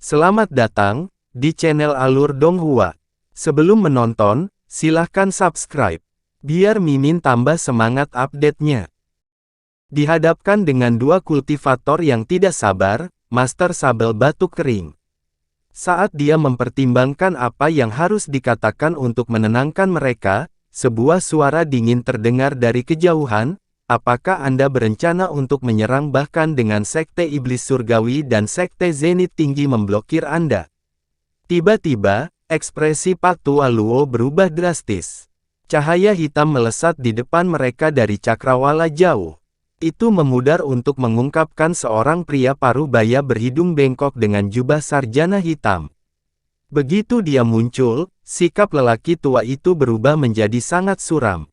Selamat datang di channel Alur Donghua. Sebelum menonton, silahkan subscribe, biar Mimin tambah semangat update-nya. Dihadapkan dengan dua kultivator yang tidak sabar, Master Sabel batuk kering. Saat dia mempertimbangkan apa yang harus dikatakan untuk menenangkan mereka, sebuah suara dingin terdengar dari kejauhan. Apakah Anda berencana untuk menyerang bahkan dengan Sekte Iblis Surgawi dan Sekte Zenit Tinggi memblokir Anda? Tiba-tiba, ekspresi Pak Tua Luo berubah drastis. Cahaya hitam melesat di depan mereka dari cakrawala jauh. Itu memudar untuk mengungkapkan seorang pria parubaya berhidung bengkok dengan jubah sarjana hitam. Begitu dia muncul, sikap lelaki tua itu berubah menjadi sangat suram.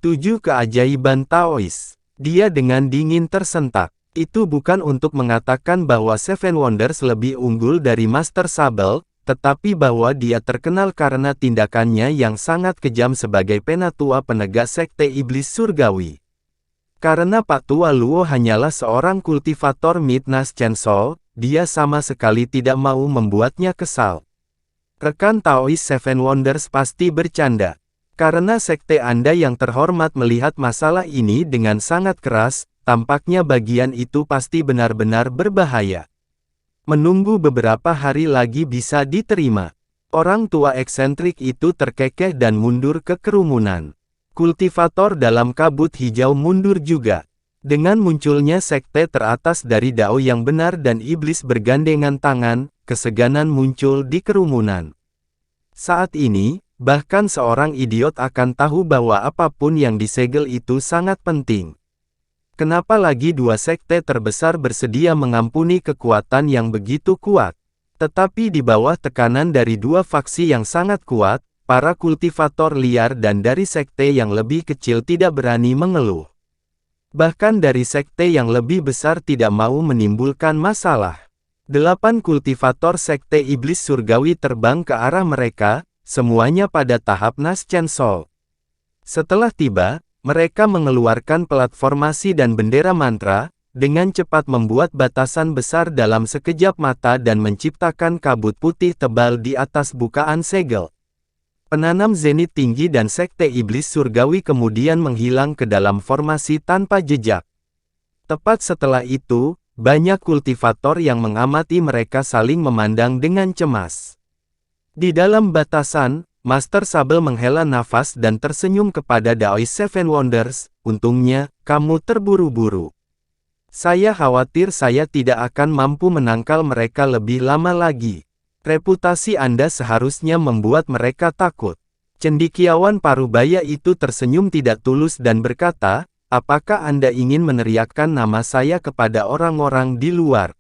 7 keajaiban Taois. Dia dengan dingin tersentak. Itu bukan untuk mengatakan bahwa Seven Wonders lebih unggul dari Master Sabel, tetapi bahwa dia terkenal karena tindakannya yang sangat kejam sebagai penatua penegak Sekte Iblis Surgawi. Karena Pak Tua Luo hanyalah seorang kultivator Midnas Chainsaw, dia sama sekali tidak mau membuatnya kesal. Rekan Taois Seven Wonders pasti bercanda. Karena sekte Anda yang terhormat melihat masalah ini dengan sangat keras, tampaknya bagian itu pasti benar-benar berbahaya. Menunggu beberapa hari lagi bisa diterima. Orang tua eksentrik itu terkekeh dan mundur ke kerumunan. Kultivator dalam kabut hijau mundur juga. Dengan munculnya sekte teratas dari Dao yang benar dan iblis bergandengan tangan, keseganan muncul di kerumunan. Saat ini, bahkan seorang idiot akan tahu bahwa apapun yang disegel itu sangat penting. Kenapa lagi dua sekte terbesar bersedia mengampuni kekuatan yang begitu kuat? Tetapi di bawah tekanan dari dua faksi yang sangat kuat, para kultivator liar dan dari sekte yang lebih kecil tidak berani mengeluh. Bahkan dari sekte yang lebih besar tidak mau menimbulkan masalah. 8 kultivator sekte iblis surgawi terbang ke arah mereka, semuanya pada tahap Nas Chainsaw. Setelah tiba, mereka mengeluarkan platformasi dan bendera mantra, dengan cepat membuat batasan besar dalam sekejap mata dan menciptakan kabut putih tebal di atas bukaan segel. Penanam Zenit Tinggi dan Sekte Iblis Surgawi kemudian menghilang ke dalam formasi tanpa jejak. Tepat setelah itu, banyak kultivator yang mengamati mereka saling memandang dengan cemas. Di dalam batasan, Master Sabel menghela nafas dan tersenyum kepada Daois Seven Wonders. Untungnya, kamu terburu-buru. Saya khawatir saya tidak akan mampu menangkal mereka lebih lama lagi. Reputasi Anda seharusnya membuat mereka takut. Cendekiawan parubaya itu tersenyum tidak tulus dan berkata, apakah Anda ingin meneriakkan nama saya kepada orang-orang di luar?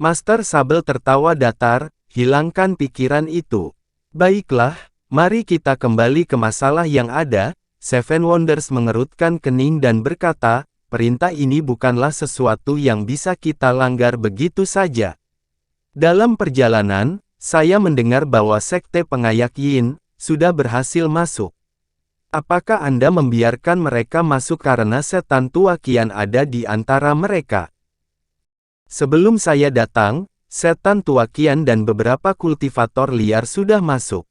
Master Sabel tertawa datar. Hilangkan pikiran itu. Baiklah, mari kita kembali ke masalah yang ada. Seven Wonders mengerutkan kening dan berkata, perintah ini bukanlah sesuatu yang bisa kita langgar begitu saja. Dalam perjalanan, saya mendengar bahwa sekte pengayak Yin sudah berhasil masuk. Apakah Anda membiarkan mereka masuk karena setan tua Qian ada di antara mereka? Sebelum saya datang, setan tua Qian dan beberapa kultivator liar sudah masuk.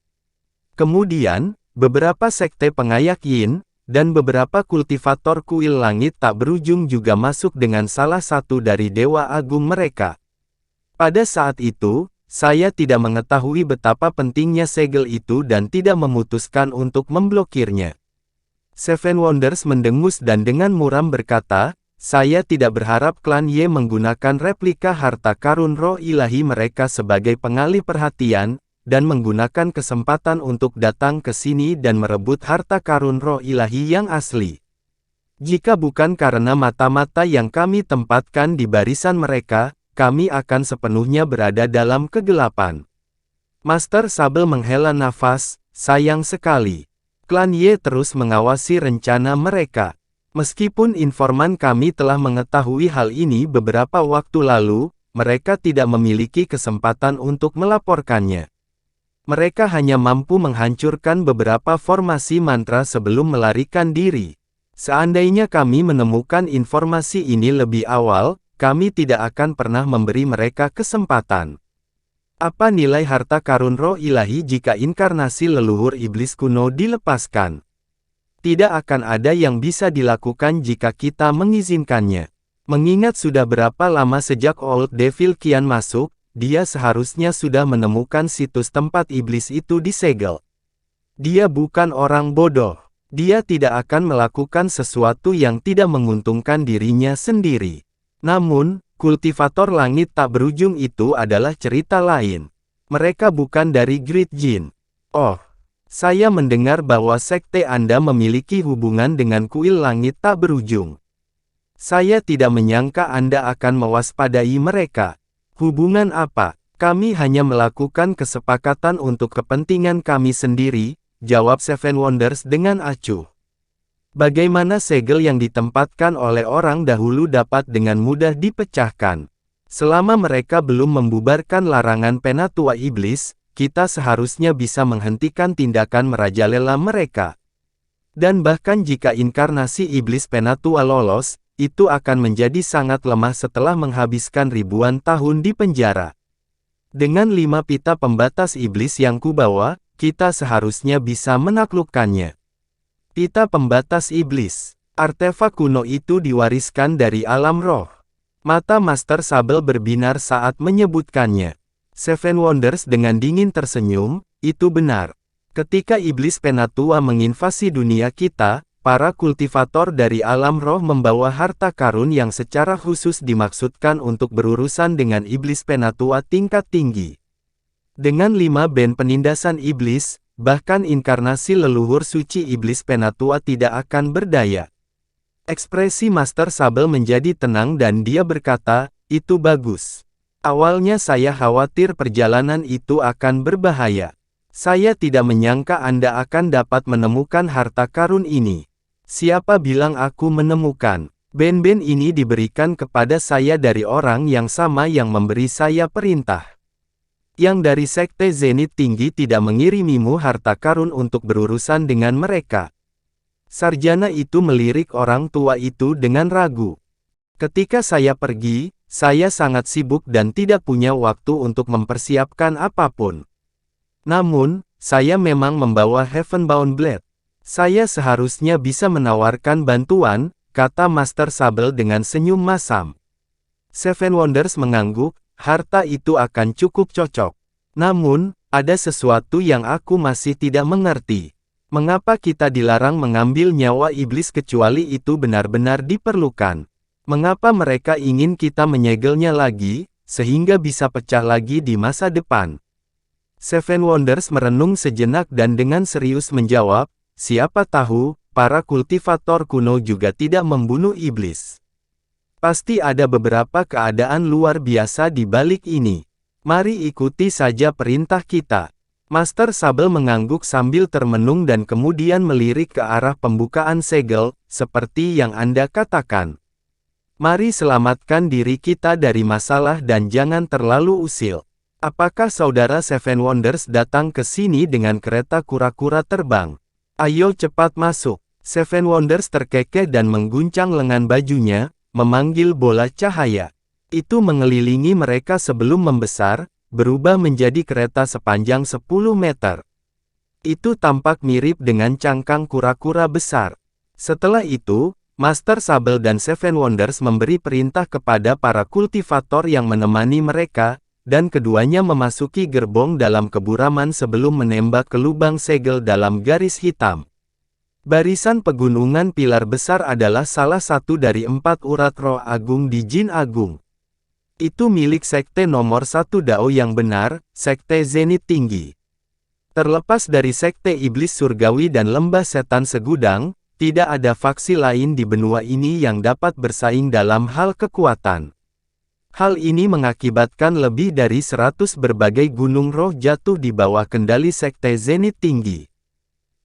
Kemudian, beberapa sekte pengayak Yin, dan beberapa kultivator kuil langit tak berujung juga masuk dengan salah satu dari dewa agung mereka. Pada saat itu, saya tidak mengetahui betapa pentingnya segel itu dan tidak memutuskan untuk memblokirnya. Seven Wonders mendengus dan dengan muram berkata, saya tidak berharap klan Ye menggunakan replika harta karun roh ilahi mereka sebagai pengalih perhatian, dan menggunakan kesempatan untuk datang ke sini dan merebut harta karun roh ilahi yang asli. Jika bukan karena mata-mata yang kami tempatkan di barisan mereka, kami akan sepenuhnya berada dalam kegelapan. Master Sabel menghela nafas, sayang sekali. Klan Ye terus mengawasi rencana mereka. Meskipun informan kami telah mengetahui hal ini beberapa waktu lalu, mereka tidak memiliki kesempatan untuk melaporkannya. Mereka hanya mampu menghancurkan beberapa formasi mantra sebelum melarikan diri. Seandainya kami menemukan informasi ini lebih awal, kami tidak akan pernah memberi mereka kesempatan. Apa nilai harta karun roh ilahi jika inkarnasi leluhur iblis kuno dilepaskan? Tidak akan ada yang bisa dilakukan jika kita mengizinkannya. Mengingat sudah berapa lama sejak Old Devil kian masuk, dia seharusnya sudah menemukan situs tempat iblis itu disegel. Dia bukan orang bodoh. Dia tidak akan melakukan sesuatu yang tidak menguntungkan dirinya sendiri. Namun, kultivator langit tak berujung itu adalah cerita lain. Mereka bukan dari Great Jin. Oh, saya mendengar bahwa sekte Anda memiliki hubungan dengan kuil langit tak berujung. Saya tidak menyangka Anda akan mewaspadai mereka. Hubungan apa? Kami hanya melakukan kesepakatan untuk kepentingan kami sendiri, jawab Seven Wonders dengan acuh. Bagaimana segel yang ditempatkan oleh orang dahulu dapat dengan mudah dipecahkan? Selama mereka belum membubarkan larangan penatua iblis, kita seharusnya bisa menghentikan tindakan merajalela mereka. Dan bahkan jika inkarnasi iblis penatua lolos, itu akan menjadi sangat lemah setelah menghabiskan ribuan tahun di penjara. Dengan 5 pita pembatas iblis yang kubawa, kita seharusnya bisa menaklukkannya. Pita pembatas iblis. Artefak kuno itu diwariskan dari alam roh. Mata Master Sable berbinar saat menyebutkannya. Seven Wonders dengan dingin tersenyum, itu benar. Ketika iblis penatua menginvasi dunia kita, para kultivator dari alam roh membawa harta karun yang secara khusus dimaksudkan untuk berurusan dengan iblis penatua tingkat tinggi. Dengan 5 band penindasan iblis, bahkan inkarnasi leluhur suci iblis penatua tidak akan berdaya. Ekspresi Master Sable menjadi tenang dan dia berkata, itu bagus. Awalnya saya khawatir perjalanan itu akan berbahaya. Saya tidak menyangka Anda akan dapat menemukan harta karun ini. Siapa bilang aku menemukan? Band-band ini diberikan kepada saya dari orang yang sama yang memberi saya perintah. Yang dari sekte Zenith tinggi tidak mengirimimu harta karun untuk berurusan dengan mereka. Sarjana itu melirik orang tua itu dengan ragu. Ketika saya pergi, saya sangat sibuk dan tidak punya waktu untuk mempersiapkan apapun. Namun, saya memang membawa Heavenbound Blade. Saya seharusnya bisa menawarkan bantuan, kata Master Sable dengan senyum masam. Seven Wonders mengangguk. Harta itu akan cukup cocok. Namun, ada sesuatu yang aku masih tidak mengerti. Mengapa kita dilarang mengambil nyawa iblis kecuali itu benar-benar diperlukan? Mengapa mereka ingin kita menyegelnya lagi, sehingga bisa pecah lagi di masa depan? Seven Wonders merenung sejenak dan dengan serius menjawab, siapa tahu, para kultivator kuno juga tidak membunuh iblis. Pasti ada beberapa keadaan luar biasa di balik ini. Mari ikuti saja perintah kita. Master Sable mengangguk sambil termenung dan kemudian melirik ke arah pembukaan segel, seperti yang Anda katakan. Mari selamatkan diri kita dari masalah dan jangan terlalu usil. Apakah saudara Seven Wonders datang ke sini dengan kereta kura-kura terbang? Ayo cepat masuk. Seven Wonders terkekeh dan mengguncang lengan bajunya, memanggil bola cahaya. Itu mengelilingi mereka sebelum membesar, berubah menjadi kereta sepanjang 10 meter. Itu tampak mirip dengan cangkang kura-kura besar. Setelah itu, Master Sable dan Seven Wonders memberi perintah kepada para kultivator yang menemani mereka, dan keduanya memasuki gerbong dalam keburaman sebelum menembak ke lubang segel dalam garis hitam. Barisan pegunungan pilar besar adalah salah satu dari 4 urat roh agung di Jin Agung. Itu milik sekte nomor 1 Dao yang benar, sekte Zenith tinggi. Terlepas dari sekte iblis surgawi dan lembah setan segudang, tidak ada faksi lain di benua ini yang dapat bersaing dalam hal kekuatan. Hal ini mengakibatkan lebih dari 100 berbagai gunung roh jatuh di bawah kendali sekte Zenith tinggi.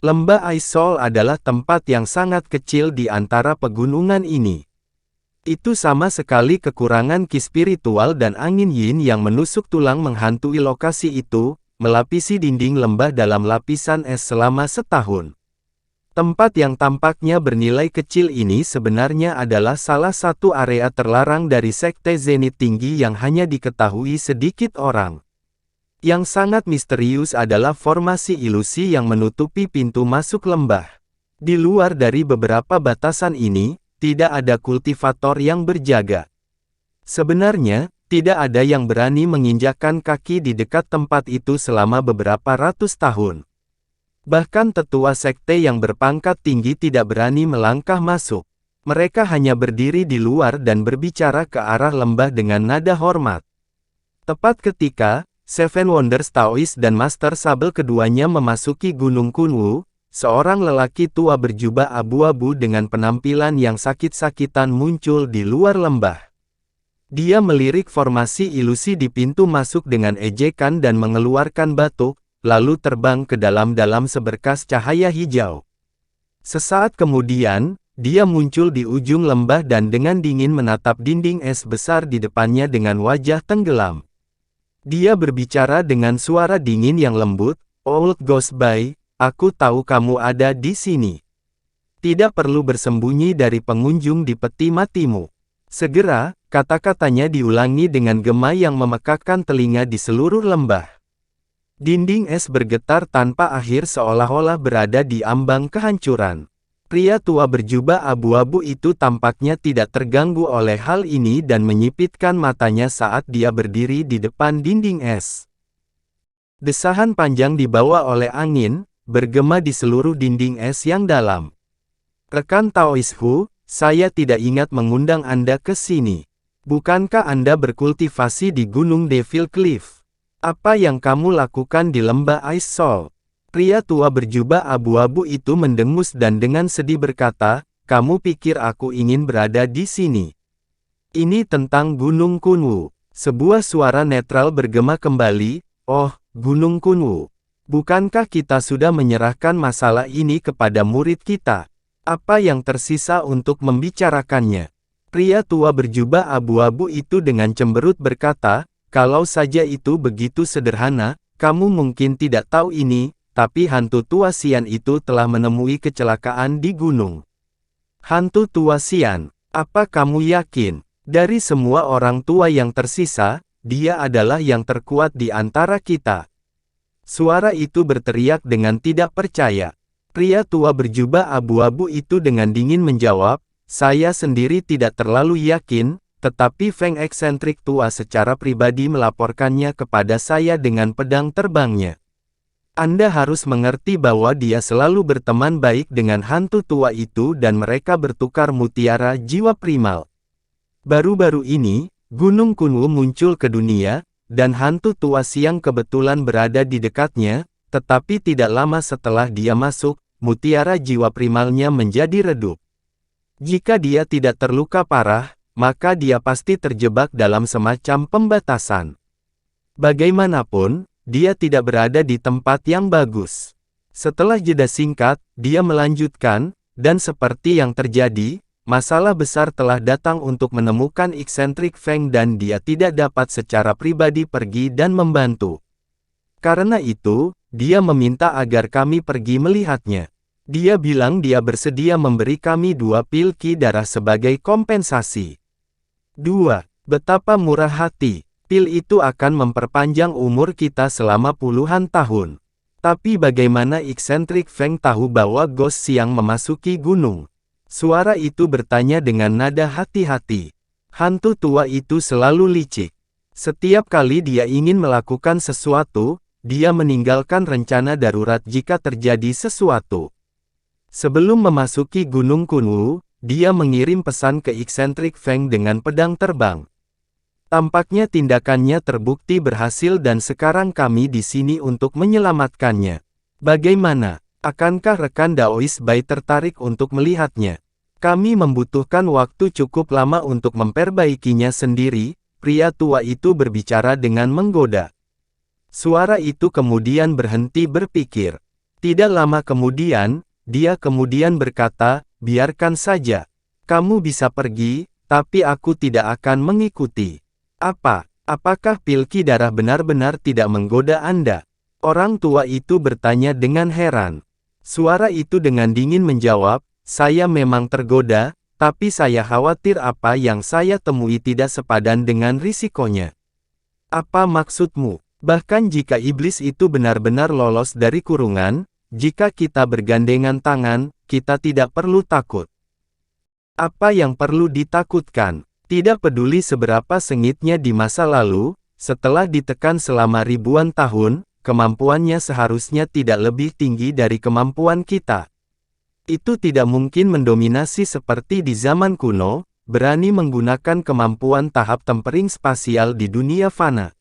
Lembah Ice Soul adalah tempat yang sangat kecil di antara pegunungan ini. Itu sama sekali kekurangan ki spiritual dan angin yin yang menusuk tulang menghantui lokasi itu, melapisi dinding lembah dalam lapisan es selama setahun. Tempat yang tampaknya bernilai kecil ini sebenarnya adalah salah satu area terlarang dari sekte Zenith tinggi yang hanya diketahui sedikit orang. Yang sangat misterius adalah formasi ilusi yang menutupi pintu masuk lembah. Di luar dari beberapa batasan ini, tidak ada kultivator yang berjaga. Sebenarnya, tidak ada yang berani menginjakkan kaki di dekat tempat itu selama beberapa ratus tahun. Bahkan tetua sekte yang berpangkat tinggi tidak berani melangkah masuk. Mereka hanya berdiri di luar dan berbicara ke arah lembah dengan nada hormat. Tepat ketika Seven Wonders Taoist dan Master Sabel keduanya memasuki Gunung Kunwu, seorang lelaki tua berjubah abu-abu dengan penampilan yang sakit-sakitan muncul di luar lembah. Dia melirik formasi ilusi di pintu masuk dengan ejekan dan mengeluarkan batuk, lalu terbang ke dalam-dalam seberkas cahaya hijau. Sesaat kemudian, dia muncul di ujung lembah dan dengan dingin menatap dinding es besar di depannya dengan wajah tenggelam. Dia berbicara dengan suara dingin yang lembut, "Old Ghost Boy, aku tahu kamu ada di sini. Tidak perlu bersembunyi dari pengunjung di peti matimu." Segera, kata-katanya diulangi dengan gema yang memekakkan telinga di seluruh lembah. Dinding es bergetar tanpa akhir seolah-olah berada di ambang kehancuran. Pria tua berjubah abu-abu itu tampaknya tidak terganggu oleh hal ini dan menyipitkan matanya saat dia berdiri di depan dinding es. Desahan panjang dibawa oleh angin, bergema di seluruh dinding es yang dalam. "Rekan Taoist Hu, saya tidak ingat mengundang Anda ke sini. Bukankah Anda berkultivasi di Gunung Devil Cliff? Apa yang kamu lakukan di lembah Ice Soul?" Pria tua berjubah abu-abu itu mendengus dan dengan sedih berkata, "Kamu pikir aku ingin berada di sini? Ini tentang Gunung Kunwu." Sebuah suara netral bergema kembali, "Oh, Gunung Kunwu. Bukankah kita sudah menyerahkan masalah ini kepada murid kita? Apa yang tersisa untuk membicarakannya?" Pria tua berjubah abu-abu itu dengan cemberut berkata, "Kalau saja itu begitu sederhana, kamu mungkin tidak tahu ini, tapi hantu tua Xian itu telah menemui kecelakaan di gunung." "Hantu tua Xian? Apa kamu yakin? Dari semua orang tua yang tersisa, dia adalah yang terkuat di antara kita." Suara itu berteriak dengan tidak percaya. Pria tua berjubah abu-abu itu dengan dingin menjawab, "Saya sendiri tidak terlalu yakin, tetapi Feng eksentrik tua secara pribadi melaporkannya kepada saya dengan pedang terbangnya. Anda harus mengerti bahwa dia selalu berteman baik dengan hantu tua itu dan mereka bertukar mutiara jiwa primal. Baru-baru ini, Gunung Kunwu muncul ke dunia, dan hantu tua Xian kebetulan berada di dekatnya, tetapi tidak lama setelah dia masuk, mutiara jiwa primalnya menjadi redup. Jika dia tidak terluka parah, maka dia pasti terjebak dalam semacam pembatasan. Bagaimanapun, dia tidak berada di tempat yang bagus." Setelah jeda singkat, dia melanjutkan, "Dan seperti yang terjadi, masalah besar telah datang untuk menemukan eksentrik Feng dan dia tidak dapat secara pribadi pergi dan membantu. Karena itu, dia meminta agar kami pergi melihatnya. Dia bilang dia bersedia memberi kami 2 pil Qi darah sebagai kompensasi." 2. Betapa murah hati. Pil itu akan memperpanjang umur kita selama puluhan tahun. Tapi bagaimana eksentrik Feng tahu bahwa Ghost Xiang memasuki gunung? Suara itu bertanya dengan nada hati-hati. Hantu tua itu selalu licik. Setiap kali dia ingin melakukan sesuatu, dia meninggalkan rencana darurat jika terjadi sesuatu. Sebelum memasuki Gunung Kunwu, dia mengirim pesan ke eksentrik Feng dengan pedang terbang. Tampaknya tindakannya terbukti berhasil dan sekarang kami di sini untuk menyelamatkannya. Bagaimana? Akankah rekan Daoist Bai tertarik untuk melihatnya? Kami membutuhkan waktu cukup lama untuk memperbaikinya sendiri, pria tua itu berbicara dengan menggoda. Suara itu kemudian berhenti berpikir. Tidak lama kemudian, dia kemudian berkata, "Biarkan saja. Kamu bisa pergi, tapi aku tidak akan mengikuti." Apakah pil Qi darah benar-benar tidak menggoda Anda?" Orang tua itu bertanya dengan heran. Suara itu dengan dingin menjawab, "Saya memang tergoda, tapi saya khawatir apa yang saya temui tidak sepadan dengan risikonya." "Apa maksudmu?" Bahkan jika iblis itu benar-benar lolos dari kurungan, jika kita bergandengan tangan, kita tidak perlu takut. Apa yang perlu ditakutkan? Tidak peduli seberapa sengitnya di masa lalu, setelah ditekan selama ribuan tahun, kemampuannya seharusnya tidak lebih tinggi dari kemampuan kita. Itu tidak mungkin mendominasi seperti di zaman kuno, berani menggunakan kemampuan tahap tempering spasial di dunia fana.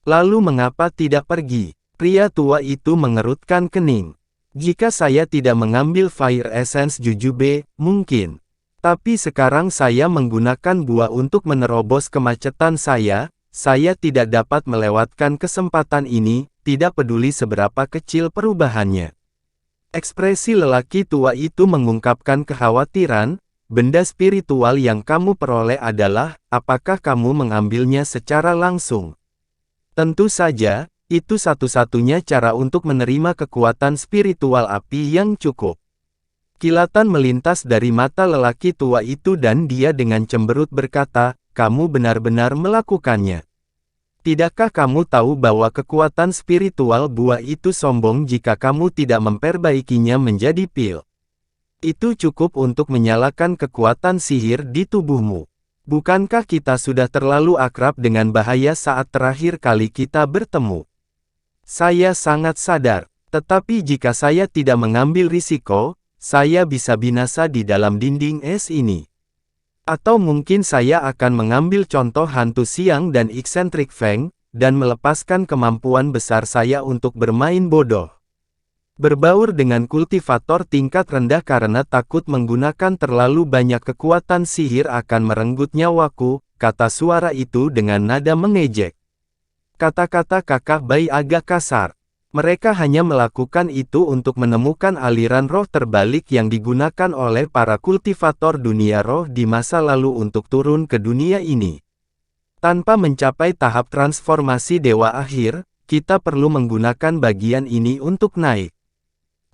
Lalu mengapa tidak pergi? Pria tua itu mengerutkan kening. Jika saya tidak mengambil Fire Essence Jujube, mungkin. Tapi sekarang saya menggunakan buah untuk menerobos kemacetan saya tidak dapat melewatkan kesempatan ini, tidak peduli seberapa kecil perubahannya. Ekspresi lelaki tua itu mengungkapkan kekhawatiran, benda spiritual yang kamu peroleh adalah, apakah kamu mengambilnya secara langsung? Tentu saja, itu satu-satunya cara untuk menerima kekuatan spiritual api yang cukup. Kilatan melintas dari mata lelaki tua itu dan dia dengan cemberut berkata, kamu benar-benar melakukannya. Tidakkah kamu tahu bahwa kekuatan spiritual buah itu sombong jika kamu tidak memperbaikinya menjadi pil? Itu cukup untuk menyalakan kekuatan sihir di tubuhmu. Bukankah kita sudah terlalu akrab dengan bahaya saat terakhir kali kita bertemu? Saya sangat sadar, tetapi jika saya tidak mengambil risiko, saya bisa binasa di dalam dinding es ini. Atau mungkin saya akan mengambil contoh hantu siang dan eksentrik Feng, dan melepaskan kemampuan besar saya untuk bermain bodoh. Berbaur dengan kultivator tingkat rendah karena takut menggunakan terlalu banyak kekuatan sihir akan merenggut nyawaku, kata suara itu dengan nada mengejek. Kata-kata kakak bayi agak kasar. Mereka hanya melakukan itu untuk menemukan aliran roh terbalik yang digunakan oleh para kultivator dunia roh di masa lalu untuk turun ke dunia ini. Tanpa mencapai tahap transformasi dewa akhir, kita perlu menggunakan bagian ini untuk naik.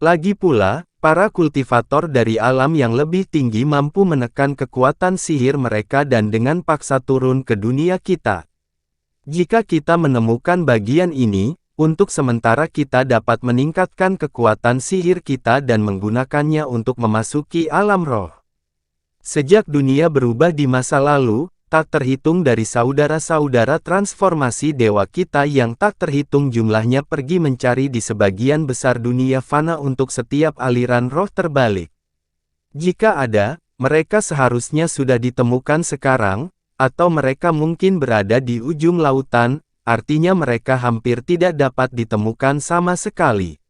Lagi pula, para kultivator dari alam yang lebih tinggi mampu menekan kekuatan sihir mereka dan dengan paksa turun ke dunia kita. Jika kita menemukan bagian ini, untuk sementara kita dapat meningkatkan kekuatan sihir kita dan menggunakannya untuk memasuki alam roh. Sejak dunia berubah di masa lalu, tak terhitung dari saudara-saudara transformasi dewa kita yang tak terhitung jumlahnya pergi mencari di sebagian besar dunia fana untuk setiap aliran roh terbalik. Jika ada, mereka seharusnya sudah ditemukan sekarang, atau mereka mungkin berada di ujung lautan, artinya mereka hampir tidak dapat ditemukan sama sekali.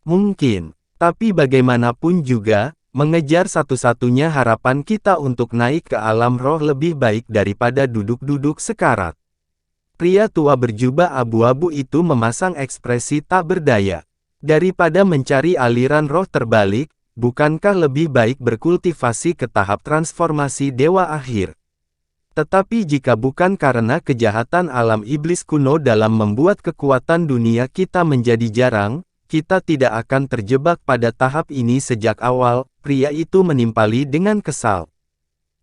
Mungkin, tapi bagaimanapun juga, mengejar satu-satunya harapan kita untuk naik ke alam roh lebih baik daripada duduk-duduk sekarat. Pria tua berjubah abu-abu itu memasang ekspresi tak berdaya. Daripada mencari aliran roh terbalik, bukankah lebih baik berkultivasi ke tahap transformasi dewa akhir? Tetapi jika bukan karena kejahatan alam iblis kuno dalam membuat kekuatan dunia kita menjadi jarang, kita tidak akan terjebak pada tahap ini sejak awal, pria itu menimpali dengan kesal.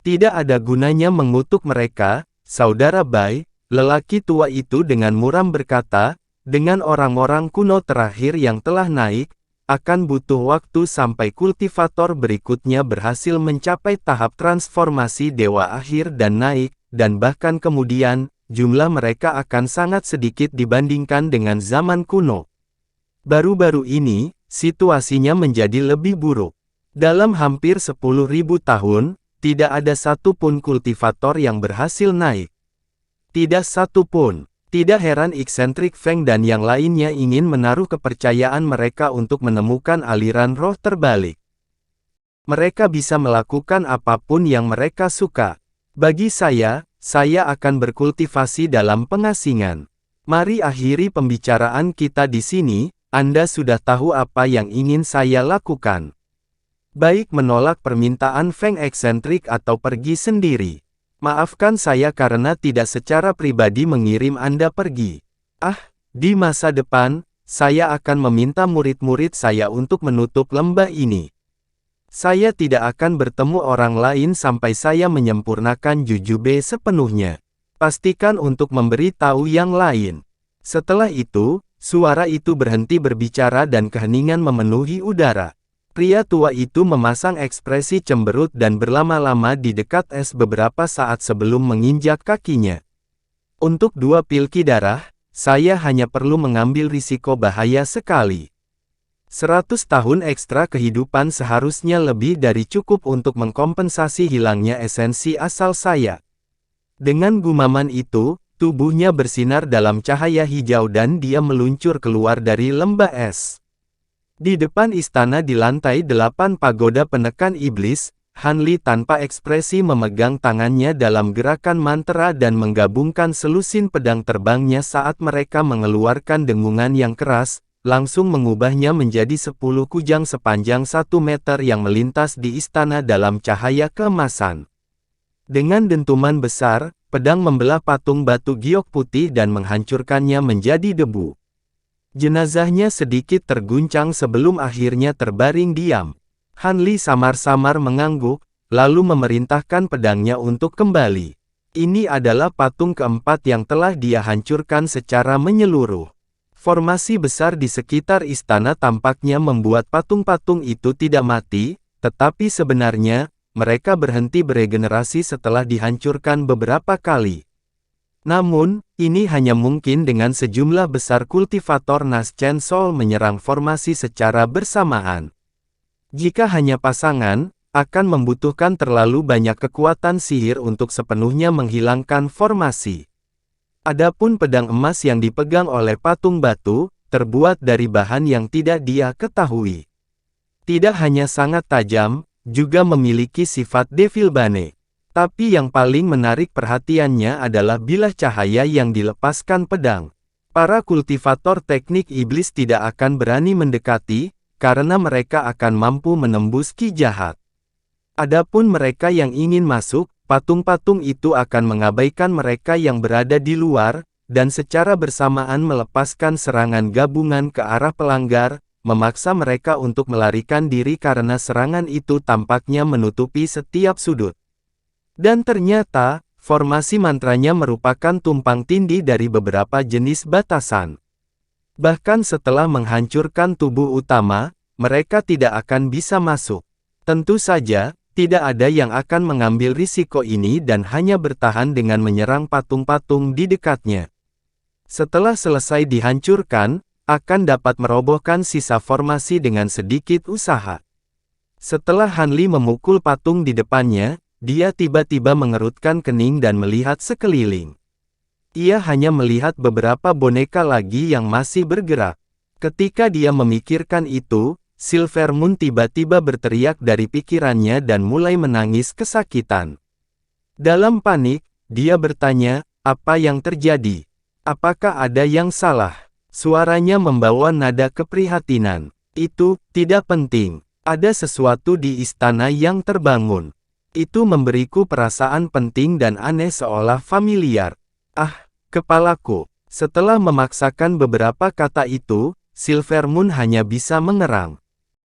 Tidak ada gunanya mengutuk mereka, saudara Bai, lelaki tua itu dengan muram berkata, dengan orang-orang kuno terakhir yang telah naik, akan butuh waktu sampai kultivator berikutnya berhasil mencapai tahap transformasi dewa akhir dan naik, dan bahkan kemudian, jumlah mereka akan sangat sedikit dibandingkan dengan zaman kuno. Baru-baru ini, situasinya menjadi lebih buruk. Dalam hampir 10.000 tahun, tidak ada satupun kultivator yang berhasil naik. Tidak satupun. Tidak heran eksentrik Feng dan yang lainnya ingin menaruh kepercayaan mereka untuk menemukan aliran roh terbalik. Mereka bisa melakukan apapun yang mereka suka. Bagi saya akan berkultivasi dalam pengasingan. Mari akhiri pembicaraan kita di sini, Anda sudah tahu apa yang ingin saya lakukan. Baik menolak permintaan Feng eksentrik atau pergi sendiri. Maafkan saya karena tidak secara pribadi mengirim Anda pergi. Di masa depan, saya akan meminta murid-murid saya untuk menutup lembah ini. Saya tidak akan bertemu orang lain sampai saya menyempurnakan Jujube sepenuhnya. Pastikan untuk memberi tahu yang lain. Setelah itu, suara itu berhenti berbicara dan keheningan memenuhi udara. Pria tua itu memasang ekspresi cemberut dan berlama-lama di dekat es beberapa saat sebelum menginjak kakinya. Untuk 2 pilki darah, saya hanya perlu mengambil risiko bahaya sekali. 100 tahun ekstra kehidupan seharusnya lebih dari cukup untuk mengkompensasi hilangnya esensi asal saya. Dengan gumaman itu, tubuhnya bersinar dalam cahaya hijau dan dia meluncur keluar dari lembah es. Di depan istana di lantai 8 pagoda penekan iblis, Han Li tanpa ekspresi memegang tangannya dalam gerakan mantra dan menggabungkan selusin pedang terbangnya saat mereka mengeluarkan dengungan yang keras, langsung mengubahnya menjadi 10 kujang sepanjang 1 meter yang melintas di istana dalam cahaya keemasan. Dengan dentuman besar, pedang membelah patung batu giok putih dan menghancurkannya menjadi debu. Jenazahnya sedikit terguncang sebelum akhirnya terbaring diam. Han Li samar-samar mengangguk, lalu memerintahkan pedangnya untuk kembali. Ini adalah patung keempat yang telah dia hancurkan secara menyeluruh. Formasi besar di sekitar istana tampaknya membuat patung-patung itu tidak mati, tetapi sebenarnya, mereka berhenti beregenerasi setelah dihancurkan beberapa kali. Namun, ini hanya mungkin dengan sejumlah besar kultivator Nas Chen Sol menyerang formasi secara bersamaan. Jika hanya pasangan, akan membutuhkan terlalu banyak kekuatan sihir untuk sepenuhnya menghilangkan formasi. Adapun pedang emas yang dipegang oleh patung batu, terbuat dari bahan yang tidak dia ketahui. Tidak hanya sangat tajam, juga memiliki sifat devilbane. Tapi yang paling menarik perhatiannya adalah bilah cahaya yang dilepaskan pedang. Para kultivator teknik iblis tidak akan berani mendekati, karena mereka akan mampu menembus ki jahat. Adapun mereka yang ingin masuk, patung-patung itu akan mengabaikan mereka yang berada di luar, dan secara bersamaan melepaskan serangan gabungan ke arah pelanggar, memaksa mereka untuk melarikan diri karena serangan itu tampaknya menutupi setiap sudut. Dan ternyata, formasi mantranya merupakan tumpang tindih dari beberapa jenis batasan. Bahkan setelah menghancurkan tubuh utama, mereka tidak akan bisa masuk. Tentu saja, tidak ada yang akan mengambil risiko ini dan hanya bertahan dengan menyerang patung-patung di dekatnya. Setelah selesai dihancurkan, akan dapat merobohkan sisa formasi dengan sedikit usaha. Setelah Han Li memukul patung di depannya, dia tiba-tiba mengerutkan kening dan melihat sekeliling. Ia hanya melihat beberapa boneka lagi yang masih bergerak. Ketika dia memikirkan itu, Silver Moon tiba-tiba berteriak dari pikirannya dan mulai menangis kesakitan. Dalam panik, dia bertanya, apa yang terjadi? Apakah ada yang salah? Suaranya membawa nada keprihatinan. Itu tidak penting. Ada sesuatu di istana yang terbangun. Itu memberiku perasaan penting dan aneh seolah familiar. Ah, kepalaku. Setelah memaksakan beberapa kata itu, Silver Moon hanya bisa mengerang.